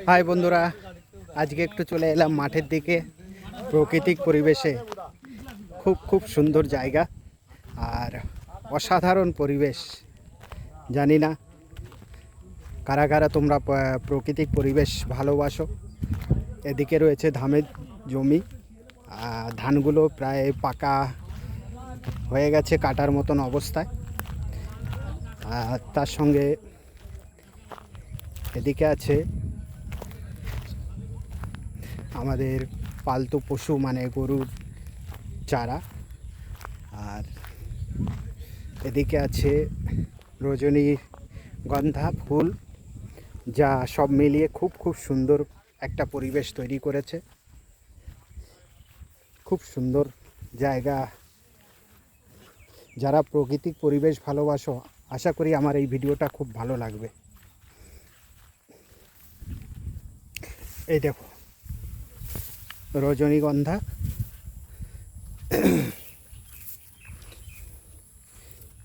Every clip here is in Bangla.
হাই বন্ধুরা, আজকে একটু চলে এলাম মাঠের দিকে। প্রাকৃতিক পরিবেশে খুব খুব সুন্দর জায়গা আর অসাধারণ পরিবেশ। জানি না কারা কারা তোমরা প্রাকৃতিক পরিবেশ ভালোবাসো। এদিকে রয়েছে ধানের জমি, ধানগুলো প্রায় পাকা হয়ে গেছে, কাটার মতন অবস্থায়। আর তার সঙ্গে এদিকে আছে আমাদের পালতু পশু, মানে গরুর চারা। আর এদিকে আছে রজনীগন্ধা ফুল, যা সব মিলিয়ে খুব খুব সুন্দর একটা পরিবেশ তৈরি করেছে। খুব সুন্দর জায়গা। যারা প্রাকৃতিক পরিবেশ ভালোবাসো, আশা করি আমার এই ভিডিওটা খুব ভালো লাগবে। এই দেখো রজনীগন্ধা,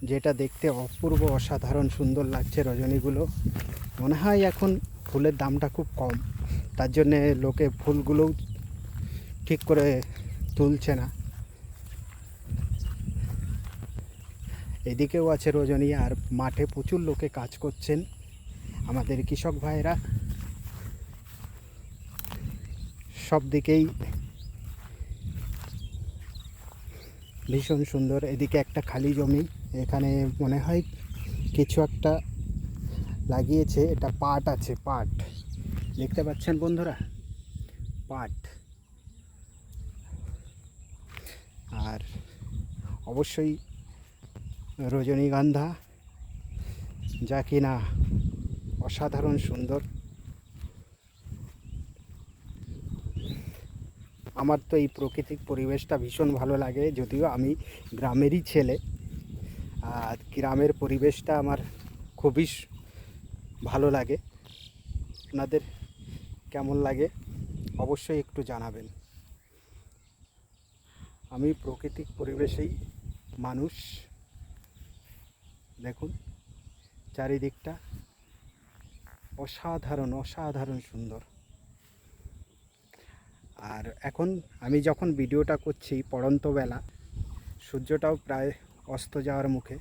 যেটা দেখতে অপূর্ব অসাধারণ সুন্দর লাগছে। রজনীগুলো মনে হয় এখন ফুলের দামটা খুব কম, তার জন্যে লোকে ফুলগুলোও ঠিক করে তুলছে না। এদিকেও আছে রজনী। আর মাঠে প্রচুর লোকে কাজ করছেন, আমাদের কৃষক ভাইরা। সব দিকেই ভীষণ সুন্দর। এদিকে একটা খালি জমি, এখানে মনে হয় কিছু একটা লাগিয়েছে। এটা পাট আছে, পাট দেখতে পাচ্ছেন বন্ধুরা, পাট। আর অবশ্যই রজনীগন্ধা, যা কিনা অসাধারণ সুন্দর। আমার তো এই প্রাকৃতিক পরিবেশটা ভীষণ ভালো লাগে, যদিও আমি গ্রামেরই ছেলে। আর গ্রামের পরিবেশটা আমার খুবই ভালো লাগে। আপনাদের কেমন লাগে অবশ্যই একটু জানাবেন। আমি প্রাকৃতিক পরিবেশেই মানুষ। দেখুন চারিদিকটা অসাধারণ অসাধারণ সুন্দর। আর এখন আমি যখন ভিডিওটা করছি পড়ন্ত বেলা, সূর্যটাও প্রায় অস্ত যাওয়ার মুখে।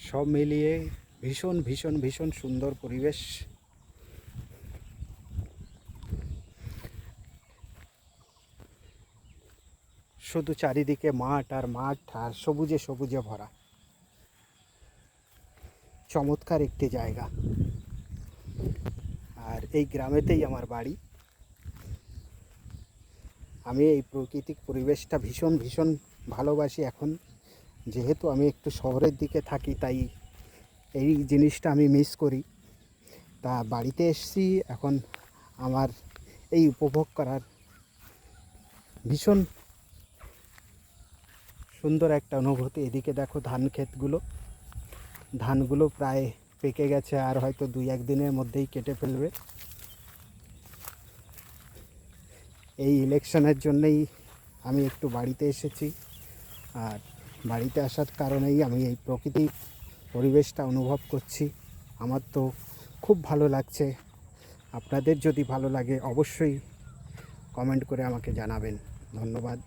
সব মিলিয়ে ভীষণ ভীষণ ভীষণ সুন্দর পরিবেশ। শুধু চারিদিকে মাঠ আর মাঠ আর সবুজে সবুজে ভরা। চমৎকার একটি জায়গা। আর এই গ্রামেতেই আমার বাড়ি। আমি এই প্রাকৃতিক পরিবেশটা ভীষণ ভীষণ ভালোবাসি। এখন যেহেতু আমি একটু শহরের দিকে থাকি, তাই এই জিনিসটা আমি মিস করি। তা বাড়িতে এসেছি, এখন আমার এই উপভোগ করার ভীষণ সুন্দর একটা অনুভূতি। এদিকে দেখো ধান ক্ষেতগুলো, ধানগুলো প্রায় পেকে গেছে, আর হয়তো 2-1 দিনের মধ্যেই কেটে ফেলবে। এই ইলেকশনের জন্যেই আমি একটু বাড়িতে এসেছি। আর বাড়িতে আসার কারণেই আমি এই প্রকৃতির পরিবেশটা অনুভব করছি। আমার তো খুব ভালো লাগছে। আপনাদের যদি ভালো লাগে অবশ্যই কমেন্ট করে আমাকে জানাবেন। ধন্যবাদ।